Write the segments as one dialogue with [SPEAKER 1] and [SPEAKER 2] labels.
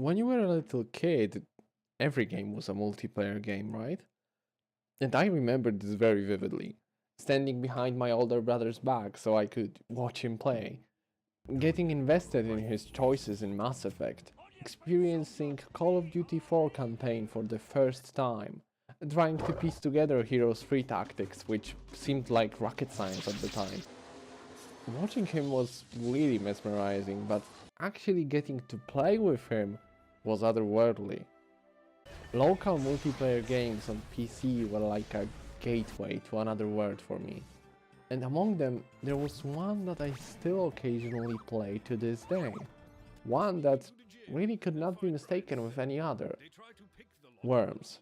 [SPEAKER 1] When you were a little kid, every game was a multiplayer game, right? And I remember this very vividly. Standing behind my older brother's back so I could watch him play, getting invested in his choices in Mass Effect, experiencing Call of Duty 4 campaign for the first time, trying to piece together Heroes 3 tactics, which seemed like rocket science at the time. Watching him was really mesmerizing, but actually getting to play with him was otherworldly. Local multiplayer games on PC were like a gateway to another world for me. And among them, there was one that I still occasionally play to this day. One that really could not be mistaken with any other. Worms.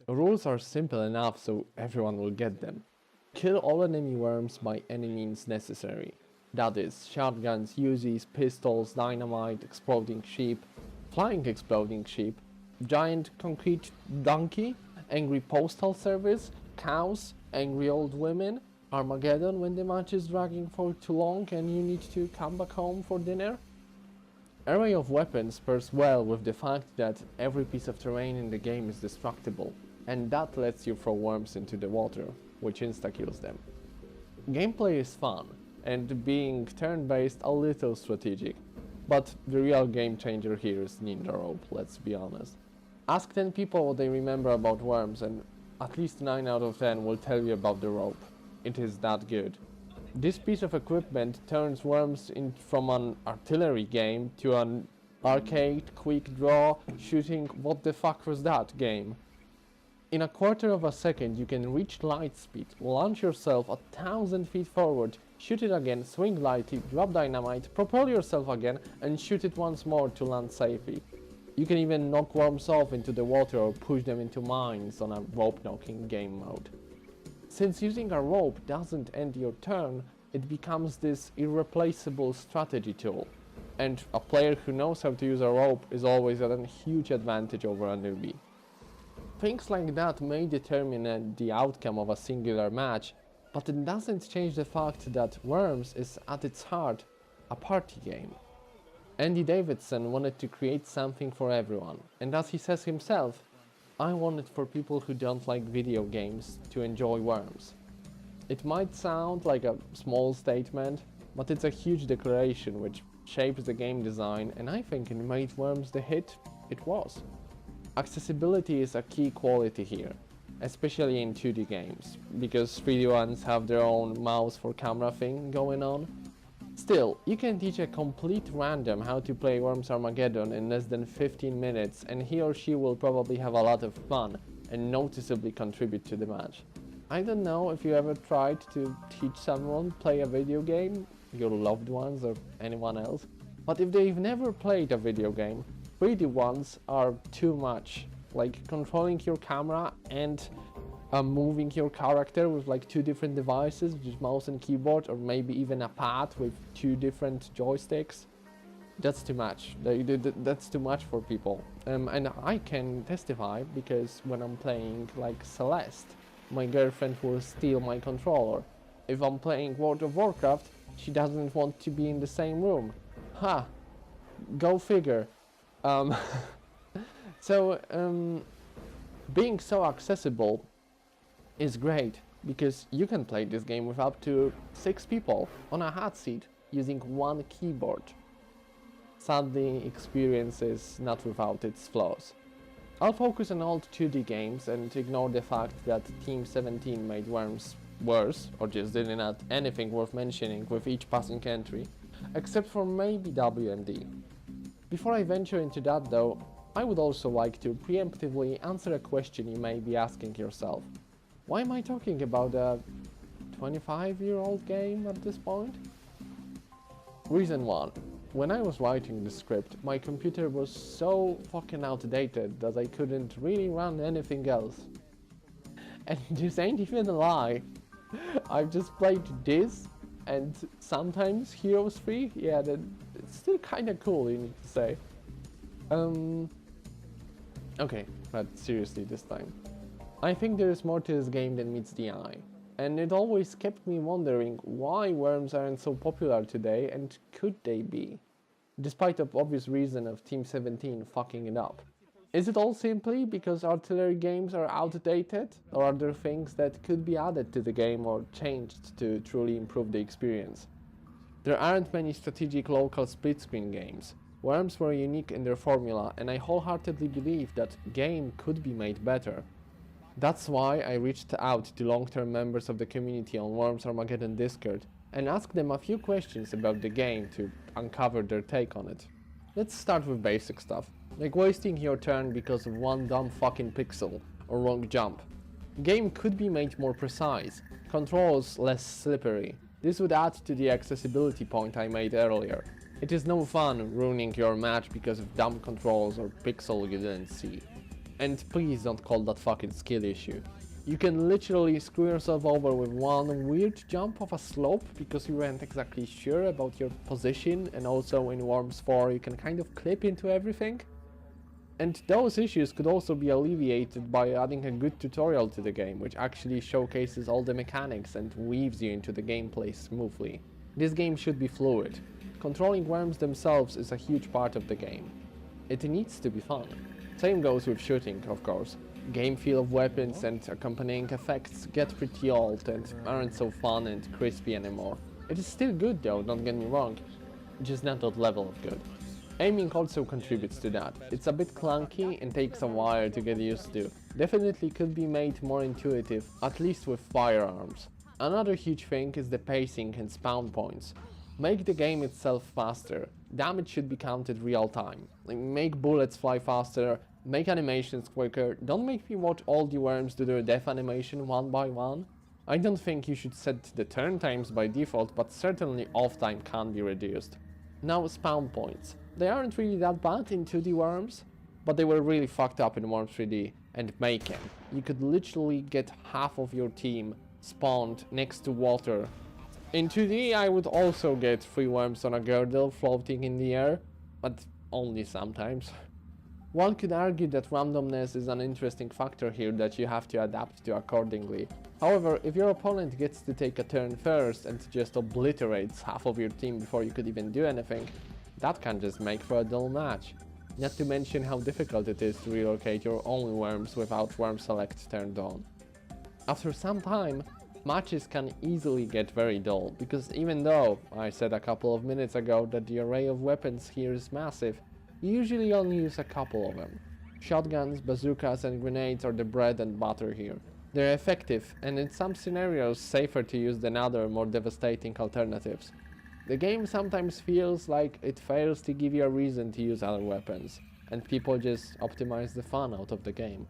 [SPEAKER 1] Rules are simple enough so everyone will get them. Kill all enemy worms by any means necessary. That is, shotguns, Uzis, pistols, dynamite, exploding sheep, flying exploding sheep, giant concrete donkey, angry postal service, cows, angry old women, Armageddon when the match is dragging for too long and you need to come back home for dinner. Array of weapons pairs well with the fact that every piece of terrain in the game is destructible, and that lets you throw worms into the water, which insta-kills them. Gameplay is fun, and being turn-based a little strategic, but the real game changer here is Ninja Rope, let's be honest. Ask 10 people what they remember about Worms and at least 9 out of 10 will tell you about the rope. It is that good. This piece of equipment turns Worms from an artillery game to an arcade, quick draw, shooting what the fuck was that game. In a quarter of a second you can reach light speed, launch yourself 1,000 feet forward, shoot it again, swing lightly, drop dynamite, propel yourself again and shoot it once more to land safely. You can even knock worms off into the water or push them into mines on a rope knocking game mode. Since using a rope doesn't end your turn, it becomes this irreplaceable strategy tool, and a player who knows how to use a rope is always at a huge advantage over a newbie. Things like that may determine the outcome of a singular match, but it doesn't change the fact that Worms is at its heart a party game. Andy Davidson wanted to create something for everyone, and as he says himself, I want it for people who don't like video games to enjoy Worms. It might sound like a small statement, but it's a huge declaration which shapes the game design, and I think it made Worms the hit it was. Accessibility is a key quality here, especially in 2D games, because 3D ones have their own mouse for camera thing going on. Still, you can teach a complete random how to play Worms Armageddon in less than 15 minutes and he or she will probably have a lot of fun and noticeably contribute to the match. I don't know if you ever tried to teach someone play a video game, your loved ones or anyone else, but if they've never played a video game, 3D ones are too much, like controlling your camera and moving your character with like 2 different devices, which is mouse and keyboard, or maybe even a pad with 2 different joysticks. That's too much. That's too much for people. And I can testify because when I'm playing like Celeste, my girlfriend will steal my controller. If I'm playing World of Warcraft, she doesn't want to be in the same room. Ha! Go figure. Being so accessible is great because you can play this game with up to 6 people on a hot seat using 1 keyboard. Sadly, experience is not without its flaws. I'll focus on old 2D games and ignore the fact that Team 17 made Worms worse or just didn't add anything worth mentioning with each passing entry, except for maybe WMD. Before I venture into that though, I would also like to preemptively answer a question you may be asking yourself. Why am I talking about a 25-year-old game at this point? Reason 1. When I was writing the script, my computer was so fucking outdated that I couldn't really run anything else. And this ain't even a lie. I've just played this and sometimes Heroes 3, yeah, still kinda cool, you need to say. Okay, but seriously this time. I think there is more to this game than meets the eye. And it always kept me wondering why Worms aren't so popular today, and could they be? Despite the obvious reason of Team 17 fucking it up. Is it all simply because artillery games are outdated, or are there things that could be added to the game or changed to truly improve the experience? There aren't many strategic local split-screen games. Worms were unique in their formula, and I wholeheartedly believe that game could be made better. That's why I reached out to long-term members of the community on Worms Armageddon Discord and asked them a few questions about the game to uncover their take on it. Let's start with basic stuff, like wasting your turn because of one dumb fucking pixel or wrong jump. Game could be made more precise, controls less slippery. This would add to the accessibility point I made earlier. It is no fun ruining your match because of dumb controls or pixel you didn't see. And please don't call that fucking skill issue. You can literally screw yourself over with one weird jump of a slope because you weren't exactly sure about your position, and also in Worms 4 you can kind of clip into everything. And those issues could also be alleviated by adding a good tutorial to the game, which actually showcases all the mechanics and weaves you into the gameplay smoothly. This game should be fluid. Controlling worms themselves is a huge part of the game. It needs to be fun. Same goes with shooting, of course. Game feel of weapons and accompanying effects get pretty old and aren't so fun and crispy anymore. It is still good though, don't get me wrong, just not that level of good. Aiming also contributes to that. It's a bit clunky and takes a while to get used to. Definitely could be made more intuitive, at least with firearms. Another huge thing is the pacing and spawn points. Make the game itself faster. Damage should be counted real time. Like, make bullets fly faster, make animations quicker. Don't make me watch all the worms do their death animation one by one. I don't think you should set the turn times by default, but certainly off time can be reduced. Now spawn points. They aren't really that bad in 2D Worms, but they were really fucked up in Worms 3D and Mayhem. You could literally get half of your team spawned next to water. In 2D I would also get 3 worms on a girdle floating in the air, but only sometimes. One could argue that randomness is an interesting factor here that you have to adapt to accordingly. However, if your opponent gets to take a turn first and just obliterates half of your team before you could even do anything, that can just make for a dull match. Not to mention how difficult it is to relocate your own worms without worm select turned on. After some time, matches can easily get very dull, because even though I said a couple of minutes ago that the array of weapons here is massive, you usually only use a couple of them. Shotguns, bazookas and grenades are the bread and butter here. They're effective, and in some scenarios safer to use than other more devastating alternatives. The game sometimes feels like it fails to give you a reason to use other weapons, and people just optimize the fun out of the game.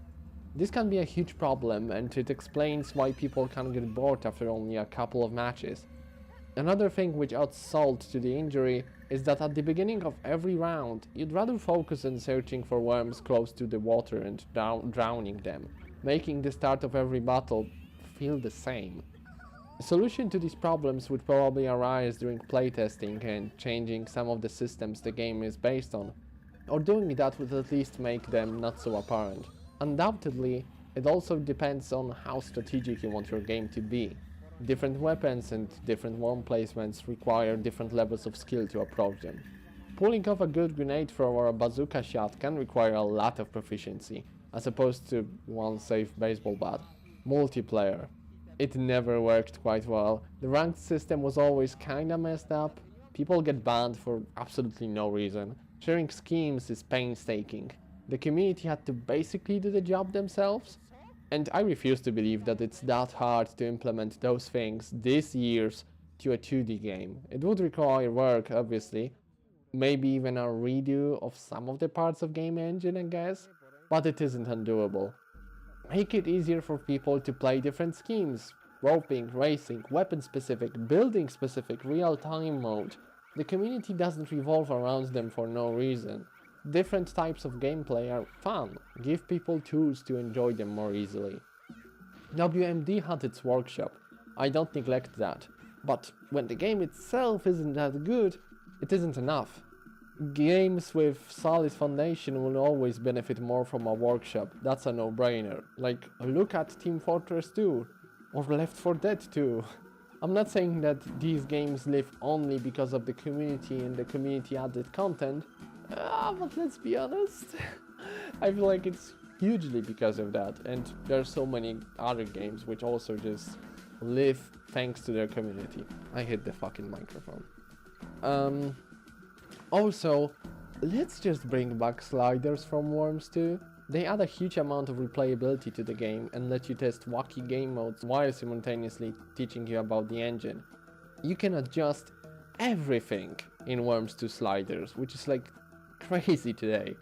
[SPEAKER 1] This can be a huge problem, and it explains why people can get bored after only a couple of matches. Another thing which adds salt to the injury is that at the beginning of every round, you'd rather focus on searching for worms close to the water and drowning them, making the start of every battle feel the same. A solution to these problems would probably arise during playtesting and changing some of the systems the game is based on, or doing that would at least make them not so apparent. Undoubtedly, it also depends on how strategic you want your game to be. Different weapons and different worm placements require different levels of skill to approach them. Pulling off a good grenade throw or a bazooka shot can require a lot of proficiency, as opposed to one safe baseball bat. Multiplayer. It never worked quite well. The ranked system was always kinda messed up. People get banned for absolutely no reason. Sharing schemes is painstaking. The community had to basically do the job themselves. And I refuse to believe that it's that hard to implement those things this year's to a 2D game. It would require work, obviously. Maybe even a redo of some of the parts of game engine, I guess. But it isn't undoable. Make it easier for people to play different schemes. Roping, racing, weapon-specific, building-specific, real-time mode. The community doesn't revolve around them for no reason. Different types of gameplay are fun. Give people tools to enjoy them more easily. WMD had its workshop. I don't neglect that. But when the game itself isn't that good, it isn't enough. Games with solid foundation will always benefit more from a workshop, that's a no-brainer. Like, look at Team Fortress 2, or Left 4 Dead 2. I'm not saying that these games live only because of the community and the community added content, but let's be honest, I feel like it's hugely because of that, and there's so many other games which also just live thanks to their community. I hit the fucking microphone. Also, let's just bring back sliders from Worms 2. They add a huge amount of replayability to the game and let you test wacky game modes while simultaneously teaching you about the engine. You can adjust everything in Worms 2 sliders, which is like crazy today.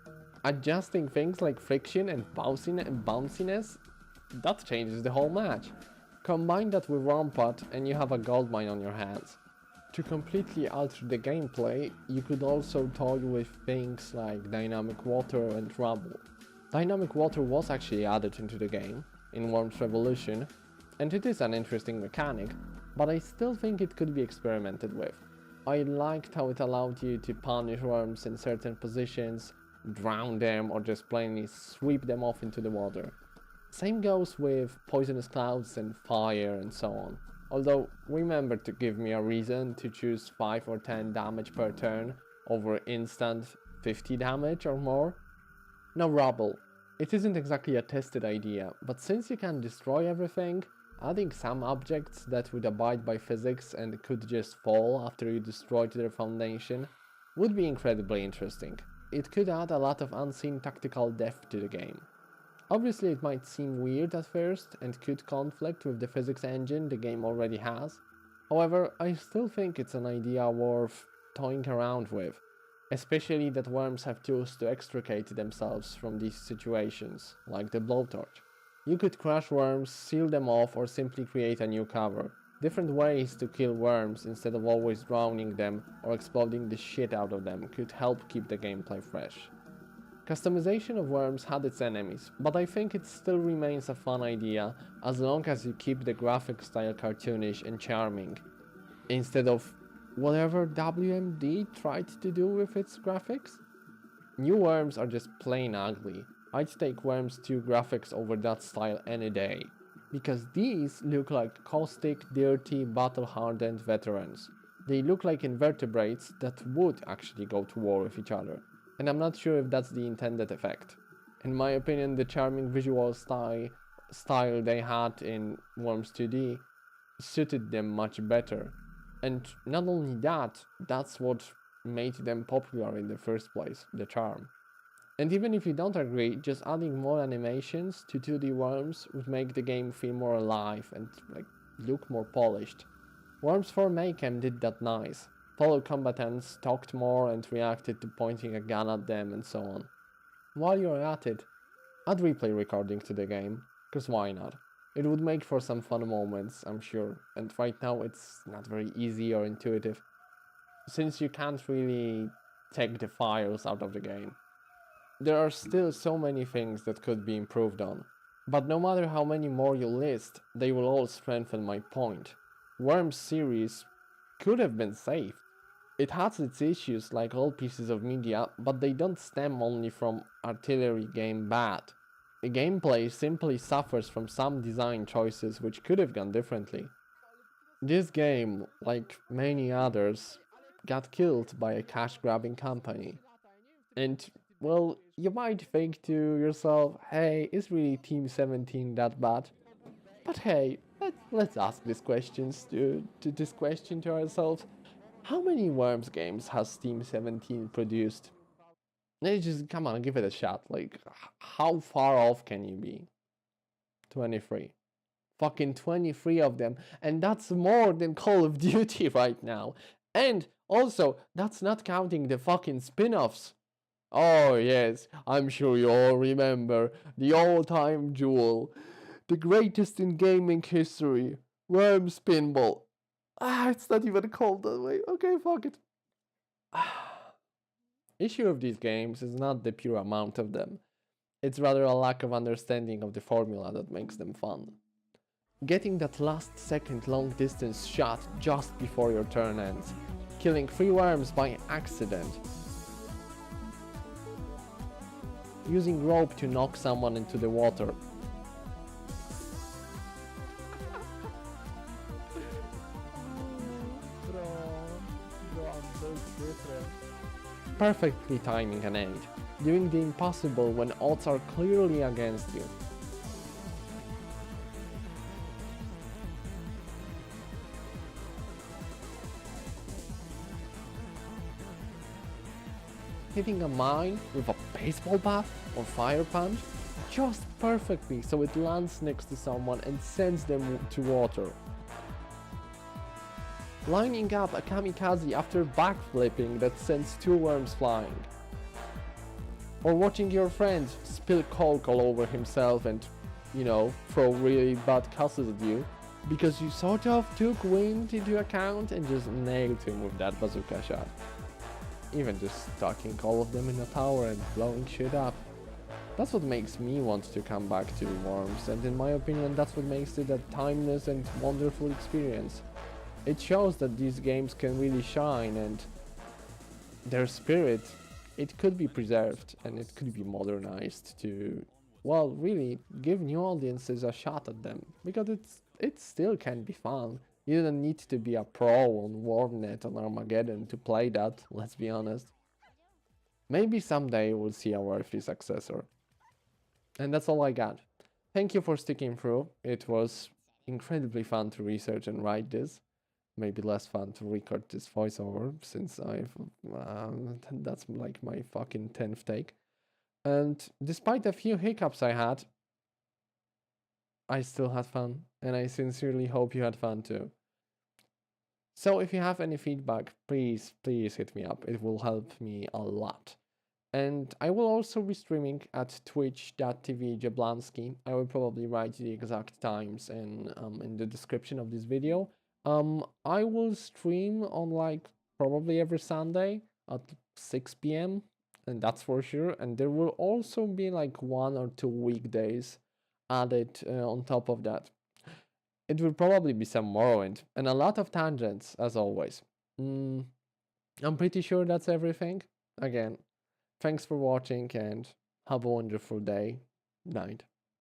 [SPEAKER 1] Adjusting things like friction and bounciness, that changes the whole match. Combine that with Rampart and you have a goldmine on your hands. To completely alter the gameplay, you could also toy with things like dynamic water and rubble. Dynamic water was actually added into the game in Worms Revolution, and it is an interesting mechanic, but I still think it could be experimented with. I liked how it allowed you to punish worms in certain positions, drown them, or just plainly sweep them off into the water. Same goes with poisonous clouds and fire and so on. Although, remember to give me a reason to choose 5 or 10 damage per turn over instant 50 damage or more. Now rubble. It isn't exactly a tested idea, but since you can destroy everything, adding some objects that would abide by physics and could just fall after you destroyed their foundation would be incredibly interesting. It could add a lot of unseen tactical depth to the game. Obviously it might seem weird at first and could conflict with the physics engine the game already has. However, I still think it's an idea worth toying around with, especially that worms have tools to extricate themselves from these situations, like the blowtorch. You could crush worms, seal them off, or simply create a new cover. Different ways to kill worms instead of always drowning them or exploding the shit out of them could help keep the gameplay fresh. Customization of worms had its enemies, but I think it still remains a fun idea as long as you keep the graphic style cartoonish and charming, instead of whatever WMD tried to do with its graphics. New worms are just plain ugly. I'd take Worms 2 graphics over that style any day, because these look like caustic, dirty, battle-hardened veterans. They look like invertebrates that would actually go to war with each other. And I'm not sure if that's the intended effect. In my opinion, the charming visual style they had in Worms 2D suited them much better. And not only that, that's what made them popular in the first place, the charm. And even if you don't agree, just adding more animations to 2D Worms would make the game feel more alive and look more polished. Worms 4 Mayhem did that nice. Fellow combatants talked more and reacted to pointing a gun at them and so on. While you're at it, add replay recording to the game, cause why not? It would make for some fun moments, I'm sure, and right now it's not very easy or intuitive, since you can't really take the files out of the game. There are still so many things that could be improved on, but no matter how many more you list, they will all strengthen my point. Worms series could have been saved. It has its issues like all pieces of media, but they don't stem only from artillery game bad. The gameplay simply suffers from some design choices which could have gone differently. This game, like many others, got killed by a cash-grabbing company. And, well, you might think to yourself, hey, is really Team 17 that bad? But hey, let's ask this question to ourselves. How many Worms games has Team 17 produced? Let's just, come on, give it a shot. Like, how far off can you be? 23. Fucking 23 of them. And that's more than Call of Duty right now. And also, that's not counting the fucking spin-offs. Oh yes, I'm sure you all remember the all-time jewel. The greatest in gaming history. Worms Pinball. It's not even called that way. Okay, fuck it. Issue of these games is not the pure amount of them. It's rather a lack of understanding of the formula that makes them fun. Getting that last second long distance shot just before your turn ends. Killing 3 worms by accident. using rope to knock someone into the water. Perfectly timing an aid, doing the impossible when odds are clearly against you. Hitting a mine with a baseball bat or fire punch just perfectly so it lands next to someone and sends them to water. Lining up a kamikaze after backflipping that sends 2 worms flying. Or watching your friend spill coke all over himself and, throw really bad cusses at you because you sort of took wind into account and just nailed him with that bazooka shot. Even just stocking all of them in a tower and blowing shit up. That's what makes me want to come back to Worms, and in my opinion that's what makes it a timeless and wonderful experience. It shows that these games can really shine, and their spirit, it could be preserved and it could be modernized to, well, really give new audiences a shot at them, because it still can be fun. You don't need to be a pro on WarmNet on Armageddon to play that, let's be honest. Maybe someday we'll see a worthy successor. And that's all I got. Thank you for sticking through. It was incredibly fun to research and write this. Maybe less fun to record this voiceover, since that's like my fucking 10th take. And despite a few hiccups I had, I still had fun, and I sincerely hope you had fun too. So if you have any feedback, please hit me up. It will help me a lot. And I will also be streaming at twitch.tv/Jablansky. I will probably write the exact times in the description of this video. I will stream on probably every Sunday at 6 p.m. and that's for sure. And there will also be 1 or 2 weekdays added on top of that. It will probably be some Morrowind and a lot of tangents, as always. I'm pretty sure that's everything. Again, thanks for watching and have a wonderful day, night.